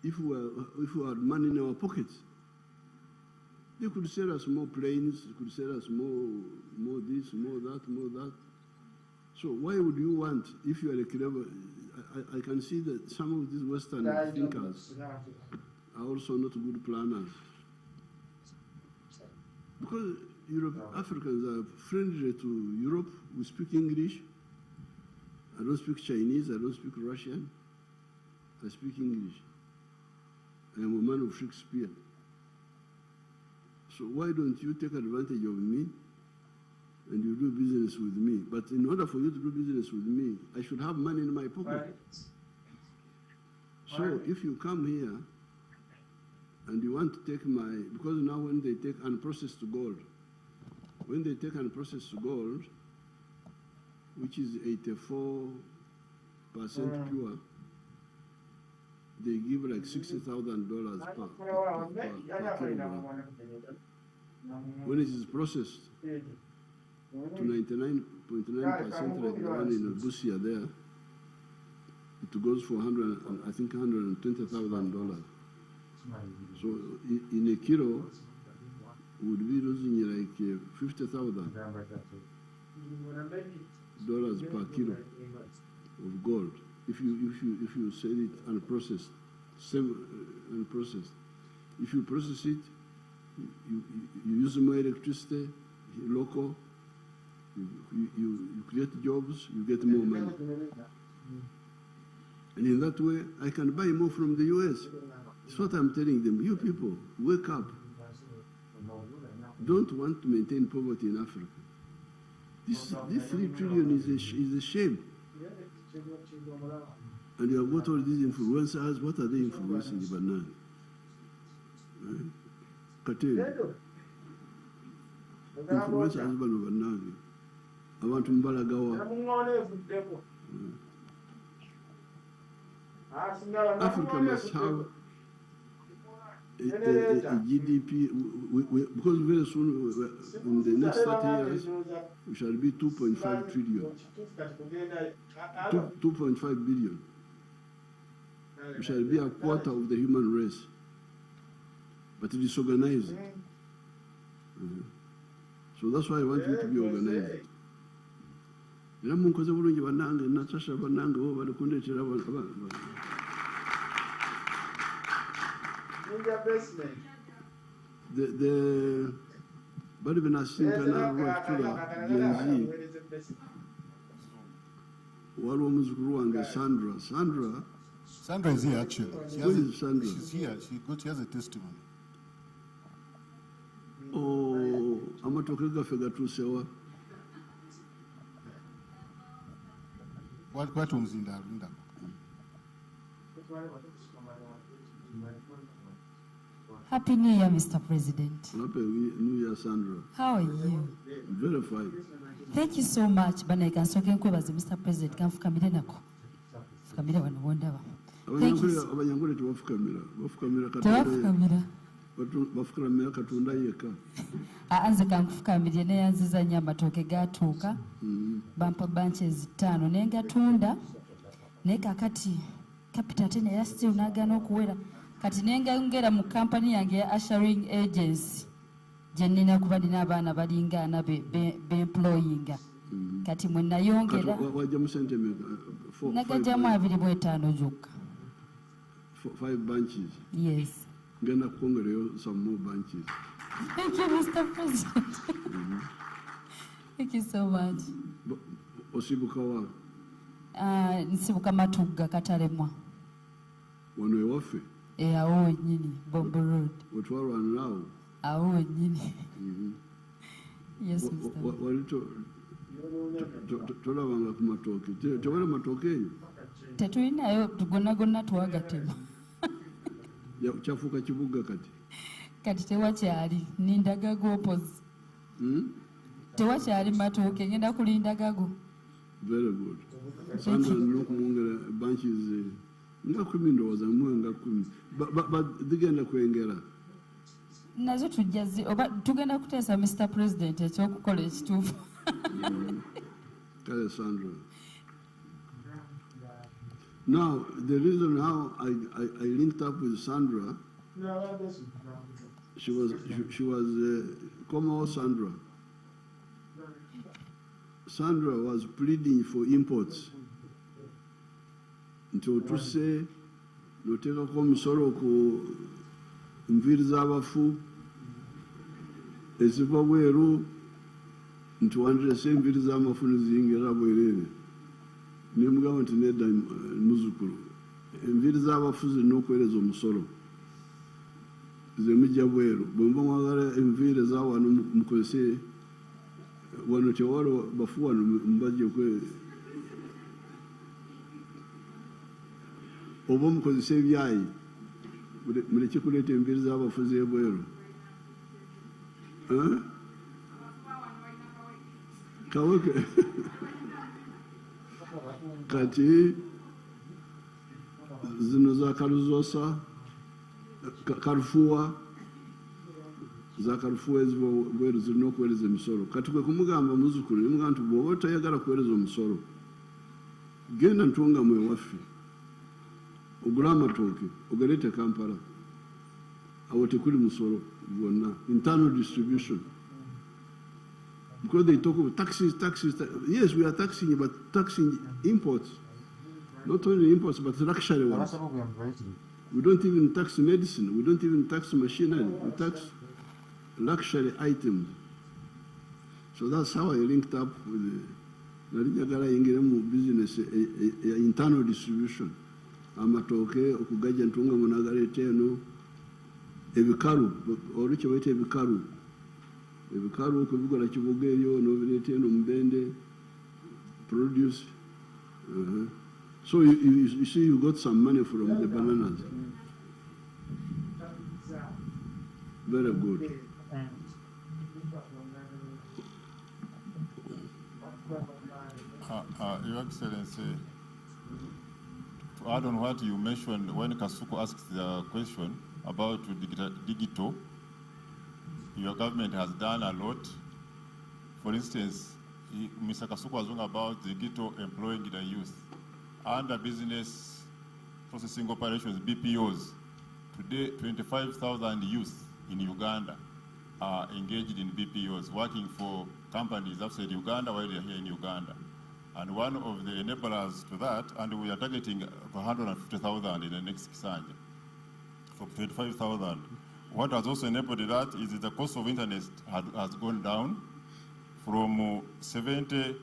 if we had money in our pockets? They could sell us more planes, they could sell us more this, more that, more that. So why would you want, if you are a clever, I can see that some of these Western thinkers are also not good planners. Because Africans are friendly to Europe. We speak English. I don't speak Chinese. I don't speak Russian. I speak English. I am a man of Shakespeare. So why don't you take advantage of me and you do business with me? But in order for you to do business with me, I should have money in my pocket. Right. So if you come here and you want to take because now when they take unprocessed gold, which is 84% pure, they give like $60,000 per kilogram. When it is processed to 99.9%, like the one in Busia there, it goes for $120,000. So in a kilo, would be losing like $50,000 per kilo of gold if you sell it unprocessed, unprocessed. If you process it, you use more electricity, local. You create jobs, you get more money. And in that way, I can buy more from the US. That's what I'm telling them. You people, wake up. Don't want to maintain poverty in Africa. This 3 trillion is a shame. And you have got all these influencers. What are they influencing the banana? Cartel. Influencers banana. I want to mbalagawa. Africa must have a GDP, because very soon, in the next 30 years, we shall be 2.5 trillion, 2.5 billion. We shall be a quarter of the human race, but it is organized. So that's why I want you to be organized. But even as Santana wrote to the Gen Z, one woman's Rwanda, Sandra is here actually. Where is Sandra? She's here. She has a testimony. Oh, I'm not talking about Fegatusewa. What was in there? Happy New Year, Mr. President. Happy New Year, Sandra. How are you? Very fine. Thank you so much. Mr. President, can fukamire nako. Fukamire wano wondawa. Thank you. Abanyangole tuwafukamira. Bafukamira katonda yeka. Anze kanfukamire naye yanziza nnyo amatooke gatuuka. Bampa bunches 5 naye ngatunda. Naye kakati capital ate naye still n'agaana okuwera. Kati nengera mu company yange ya ushering agency gye nnina kuba nina abaana balingana be-employinga. Kati mwe nayongera nagajjamu 25 gyokka. 5 bunches. Yes. Ngenda kukongereyo some more bunches. Thank you, Mr. President. Thank you so much. Osibukawa. Nsibuka Matugga Katalemwa. Wano ewaffe. Awo nyini Bombo Road. Wetwalwa naawo. Awo nyini. Yes, Mr. Walito tolabanga ku matooke. Tewali matooke eyo? Tetulinayo gonna twagatema. Kyafuuka kibuga kati. Kati tewakyali nindagago opozi. Tewakyali matooke ngenda kulindagago. Very good. Sandra nokumwongera bunches nga 10 ndowooza nga 10 zigenda kwengera. Nazo tujjazi oba tugenda kuteesa Mr. President ekyokukola ekituufu. Kale Sandra. Now, the reason how I linked up with Sandra, she was Como Sandra. Sandra was pleading for imports. Until to say, no take a come soroko, nviri z'abafu, eziva bweru, ntuwandire enviri z'amafu nizingira bwerere. Nimugamba nti nedda muzukulu. Enviri z'abafu zirina okuweereza omusolo. Zemujja bweru. Bwe muba mwagala enviri eza wano mukozese wano tewali bafu wano mubajje kwe oba mukozesa ebyayi muleke kuleeta enviri z'abafu z'ebweru. Kaweke kati zino za kaluzosa karufuwa za karufuwa eziva bweru zirina okuweereza emisolo. Kati kwe kumugamba muzukulu nimugamba nti bw'oba toyagala kuweereza omusolo genda ntungamu ewaffe ogula amatooke ogaleete Kampala awo tekuli musolo gwonna. Internal distribution. Because they talk about taxes. Yes, we are taxing you, but taxing imports. Not only imports, but luxury ones. We don't even tax medicine. We don't even tax machinery. We tax luxury items. So that's how I linked up with the business, internal distribution. Amatoke, okugaja ntunga munagaleete eno, ebikalu, olukye bayita ebikalu. Ebikalu okubikola kibuga eyo n'obireeta eno mubende produce. So you see you got some money from the bananas. Very good. Your Excellency, to add on what you mentioned when Kasuku asked the question about digital, your government has done a lot. For instance, Mr. Kasuku was talking about digital employing the youth. Under business processing operations, BPOs, today 25,000 youth in Uganda are engaged in BPOs, working for companies outside Uganda while they are here in Uganda. And one of the enablers to that, and we are targeting 150,000 in the next Kisanja, for 25,000. What has also enabled that is the cost of internet has gone down from $70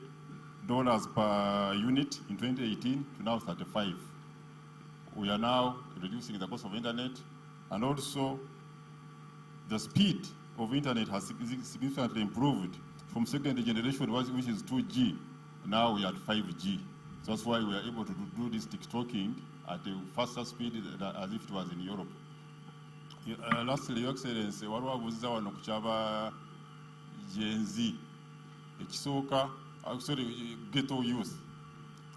per unit in 2018 to now 35. We are now reducing the cost of internet, and also the speed of internet has significantly improved from second generation, which is 2G. Now we are at 5G. So that's why we are able to do this TikToking at a faster speed as if it was in Europe. Lastly, Your Excellency, waliwo abuuziza wano ku kyaba Gen Z ekisooka, sorry, ghetto youth.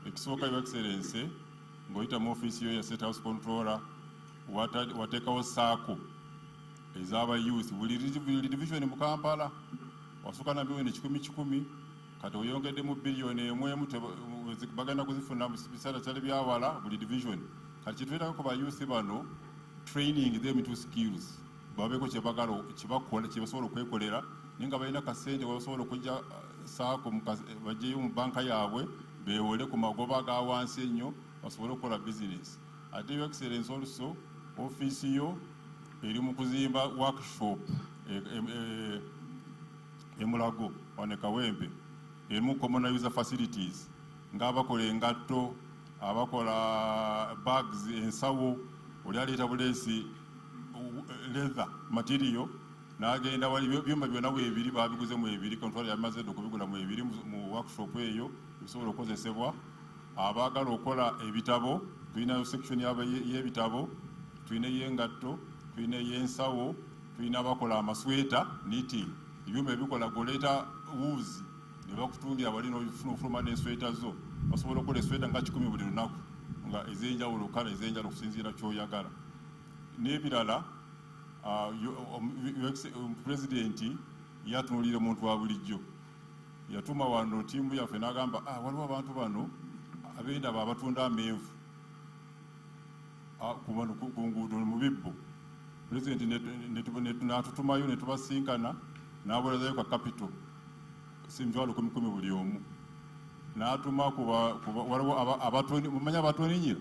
Ekisooka, Your Excellency, ng'oyita mu office yo ya State House Controller, wateekawo saako ez'aba youth. Buli division mu Kampala wasooka na bilioni 10 kati oyongeddemu biliyoni emu bagenda kuzifuna mu biseera kyali byawala buli division. Kati kitwetako ba youth bano, training them into skills. Babeko kyebagala kyebakola kyebasobola okwekolera naye nga balina kasente basobola okujja saako bajjeyo mu banka yaabwe beewole ku magoba ga wansi ennyo basobole okukola business. Ate Your Excellency also office yo eri mu kuzimba workshop Emulago wane Kawempe erimu common user facilities ng'abakola engatto abakola bags ensawo oli aleeta buleesi leather material n'agenda wali byuma byonna bwebiri babiguze mu ebiri kontwala yamaze okubigula mu ebiri mu workshop eyo bisobola okukozesebwa abaagala okukola ebitabo tulina section y'ebitabo tulina y'engatto tulina y'ensawo tulina abakola amasweta knitting ebyuma ebikola goleeta wuuzi ne bakutungira balina ofuluma n'ensweta zo basobola okukola esweta nga 10 buli lunaku nga ez'enjawulo kale ez'enjawulo okusinziira ky'oyagala n'ebirala. Pulezidenti yatunuulira omuntu wa bulijjo yatuma wano ttiimu yaffe n'agamba waliwo abantu bano ab'endaba abatunda amenvu ku nguudo mu bibbo. Pulezidenti n'atutumayo ne tubasinkana n'abolezayo ka kapito si mitwalo 10 buli omu n'atuma waliwo abatoni mumanya abatoninyira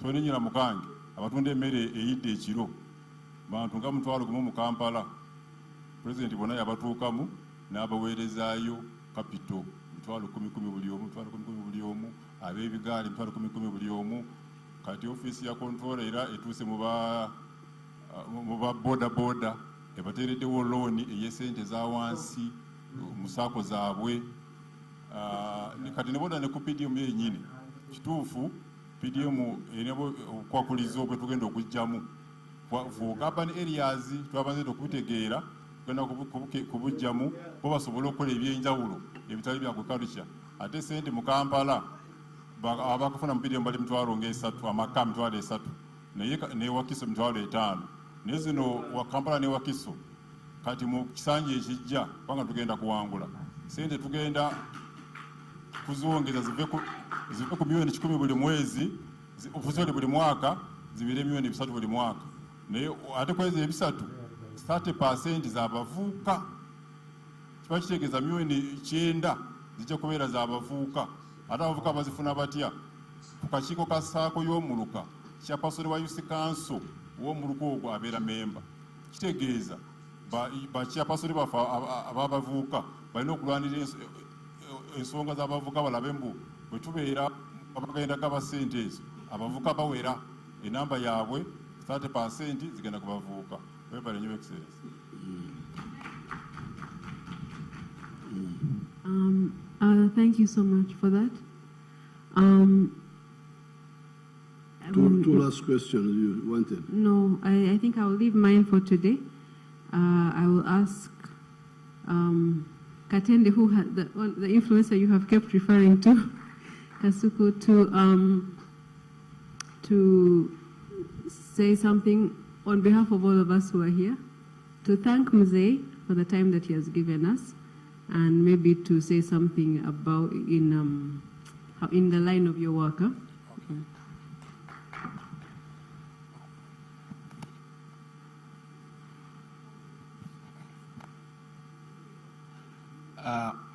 toninyira mukange abatunda emmere eyidde ekiro bantu nga 1,000 mu Kampala. Pulezidenti bonna yabatuukamu n'abaweerezaayo kapito 10,000 buli omu 10,000 buli omu ab'ebigaali 10,000 buli omu. Kati ofiisi ya controller era etuuse mu ba boda ebateereddewo looni ey'essente za wansi mu saako zaabwe. Kati ne boda ne ku PDM yennyini kituufu PDM erina okwakuliza okwe tugenda okujjamu for urban areas twamaze okubitegeera tugenda kubujjamu bo basobole okukola ebyenjawulo ebitali bya agriculture. Ate sente mu Kampala abakufuna mu PDM bali 3,000 amaka 3,000 naye ne Wakiso 5,000 naye zino wa Kampala ne Wakiso kati mu kisanja ekijja kubanga tugenda kuwangula sente tugenda kuzongeza zive ku milioni 10 buli mwezi ofusole buli mwaka zibire milioni 3 buli mwaka. Naye ate kwezi ebisatu 30% z'abavuuka kiba kitegeeza milioni 9 zijja kubeera z'abavuuka. Ate abavuuka bazifuna batya? Ku kakiiko ka saako y'omuluka kyapasole wa Youth Council w'omuluka ogwo abeera memba. Kitegeeza bakyapasole bafe ababavuuka balina okulwanira ensonga z'abavuuka balabe mbu bwe tubeera abagenda gaba ssente ezo abavuuka bawera enamba yaabwe 30% zigenda kubavuuka. Webale Your Excellency. Thank you so much for that. Two last questions you wanted. No, I think I will leave mine for today. I will ask Katende, who had the influencer you have kept referring to, Kasuku, to say something on behalf of all of us who are here, to thank Muzei for the time that he has given us, and maybe to say something about in the line of your work. Huh?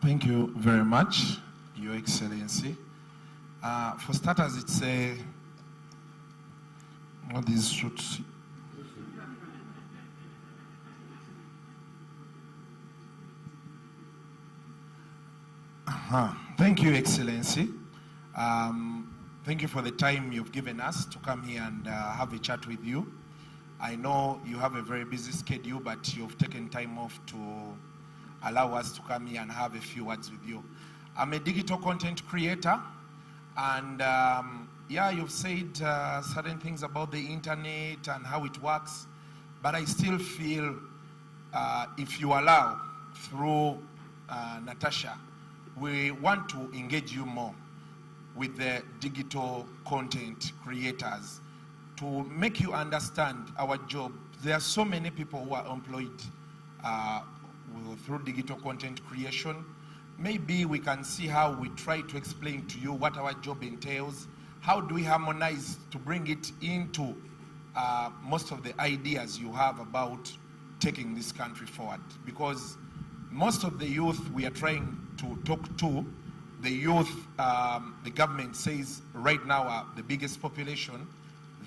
Thank you very much, Your Excellency. For starters, it's what is should. Thank you, Excellency. Thank you for the time you've given us to come here and have a chat with you. I know you have a very busy schedule, but you've taken time off to allow us to come here and have a few words with you. I'm a digital content creator, and yeah, you've said certain things about the internet and how it works, but I still feel if you allow, through Natasha, we want to engage you more with the digital content creators to make you understand our job. There are so many people who are employed through digital content creation. Maybe we can see how we try to explain to you what our job entails. How do we harmonize to bring it into most of the ideas you have about taking this country forward? Because most of the youth we are trying to talk to, the youth, the government says right now are the biggest population,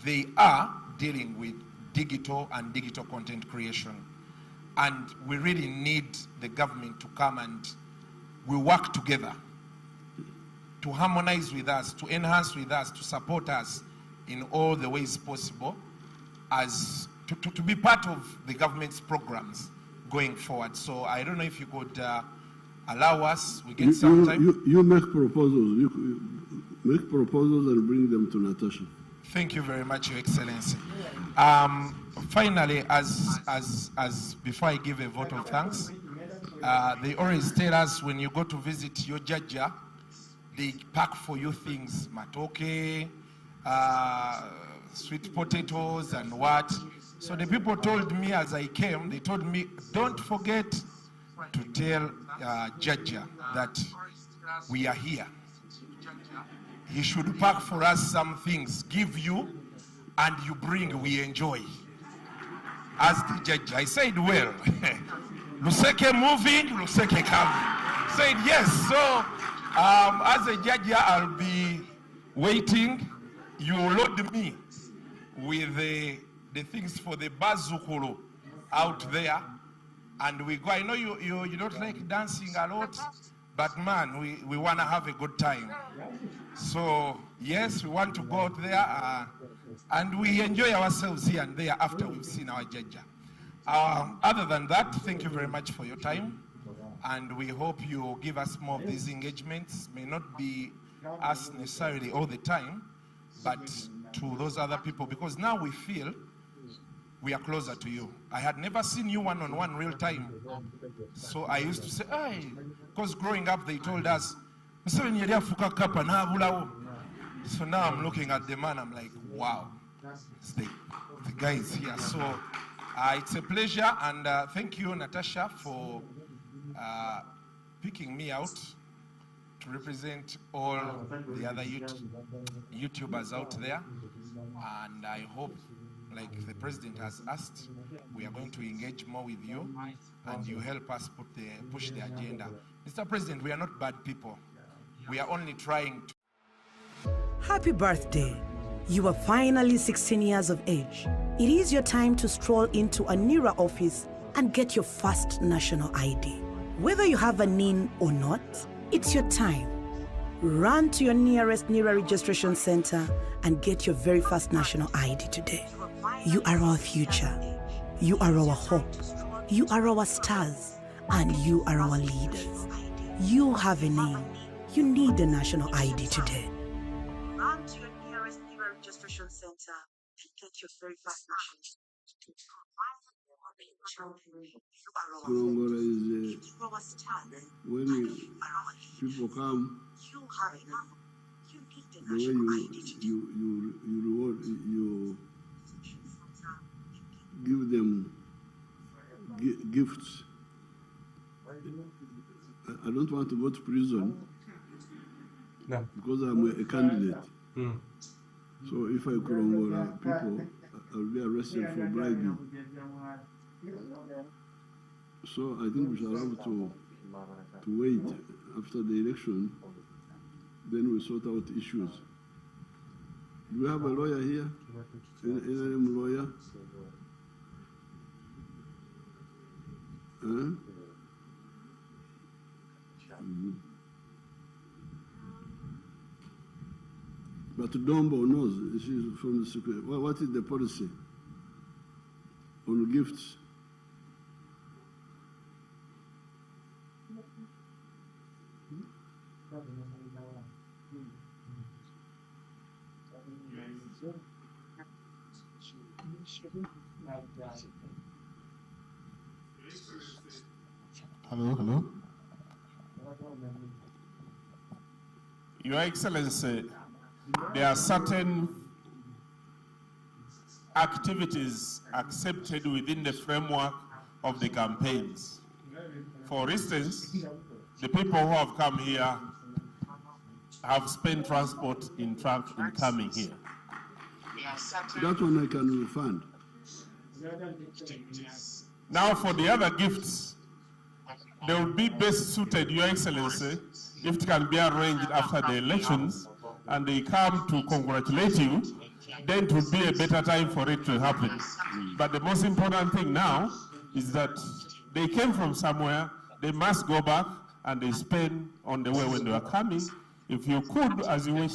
they are dealing with digital and digital content creation. And we really need the government to come and we work together to harmonize with us, to enhance with us, to support us in all the ways possible as to be part of the government's programs going forward. So I don't know if you could allow us, we get some time. You make proposals. You make proposals and bring them to Natasha. Thank you very much, Your Excellency. Finally, as before I give a vote of thanks, they always tell us when you go to visit your Jaja, they pack for you things, matoke, sweet potatoes and what. So the people told me as I came, they told me, don't forget to tell Jaja that we are here. He should pack for us some things, give you, and you bring, we enjoy. As the judge, I said, well, Luseke moving, Luseke coming. Said yes. So as a judge, I'll be waiting. You load me with the things for the bazukulu out there, and we go. I know you don't like dancing a lot, but man, we want to have a good time. So yes, we want to go out there and we enjoy ourselves here and there after we've seen our Jaja. Other than that, thank you very much for your time, and we hope you give us more of these engagements. May not be us necessarily all the time, but to those other people, because now we feel we are closer to you. I had never seen you one-on-one real time. So I used to say, hey, because growing up they told us, so now I'm looking at the man, I'm like, wow, the guy is here. So it's a pleasure, and thank you, Natasha, for picking me out to represent all the other YouTubers out there. And I hope, like the president has asked, we are going to engage more with you, and you help us push the agenda. Mr. President, we are not bad people. We are only trying to... Happy birthday. You are finally 16 years of age. It is your time to stroll into a NERA office and get your first national ID. Whether you have a NIN or not, it's your time. Run to your nearest NERA registration center and get your very first national ID today. You are our future. You are our hope. You are our stars. And you are our leaders. You have a name. You need a national ID today. Run to your nearest NERA registration center and get your very first national when people come, the way you reward, you give them gifts. I don't want to go to prison because I'm a candidate. So if I corrompt people, I'll be arrested for bribing. So I think we shall have to wait after the election, then we sort out issues. Do we have a lawyer here? NRM lawyer? Huh? But Dombo knows, she's from the secret. What is the policy on gifts? Hello. Your Excellency, there are certain activities accepted within the framework of the campaigns. For instance, the people who have come here have spent transport in truck in coming here. That one I can refund. Now for the other gifts, they will be best suited, Your Excellency, if it can be arranged after the elections and they come to congratulate you, then it will be a better time for it to happen. But the most important thing now is that they came from somewhere, they must go back and they spend on the way when they are coming. If you could, as you wish,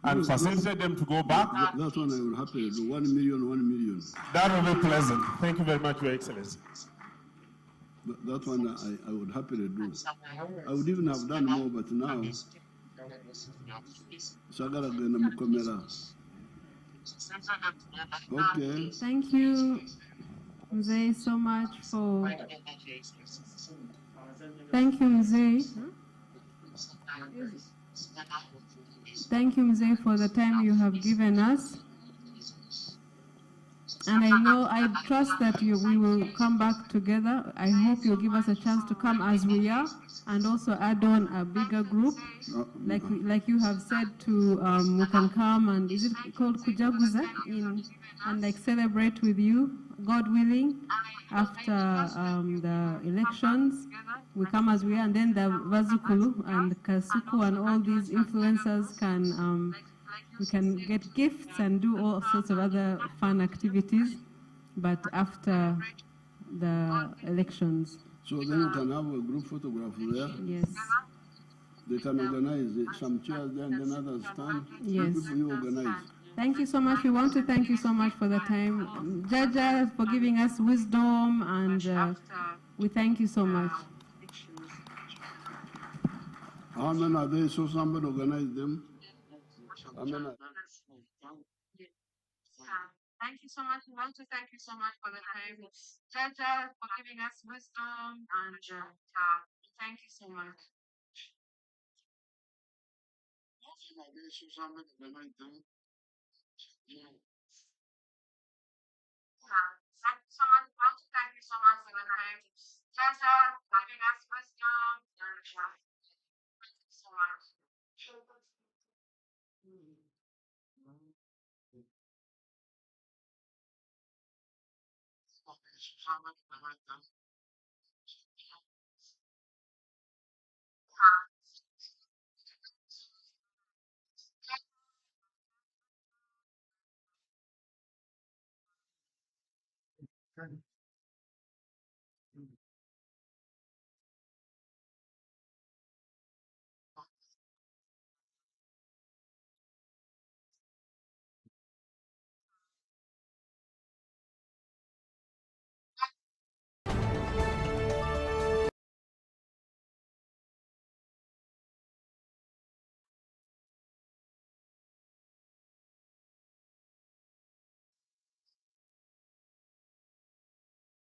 and facilitate them to go back. That's one I will happily do. 1 million, 1 million. That will be pleasant. Thank you very much, Your Excellency. That one I would happily do. I would even have done more, but now, Sagara Gena Mukomera. Okay. Thank you, Muzei, so much for. Thank you, Muzei. Thank you, Muzei, for the time you have given us. And I trust that we will come back together. I hope you'll give us a chance to come as we are, and also add on a bigger group. Like you have said, we can come and, is it called Kujaguza, and like celebrate with you, God willing, after the elections. We come as we are, and then the Vazukulu and Kasuku and all these influencers can, we can get gifts and do all sorts of other fun activities, but after the elections. So then you can have a group photograph there. Yes. They can organize some chairs there and then others stand. Yes. You organize. Thank you so much. We want to thank you so much for the time. Jaja, for giving us wisdom, and we thank you so much. How many are they? So somebody organize them? How many? Thank you so much. We want to thank you so much for the time. Jaja, for giving us wisdom, and thank you so much. Thank you so much. We want to thank you so much for the time. Jaja, for giving us wisdom, and thank you so much.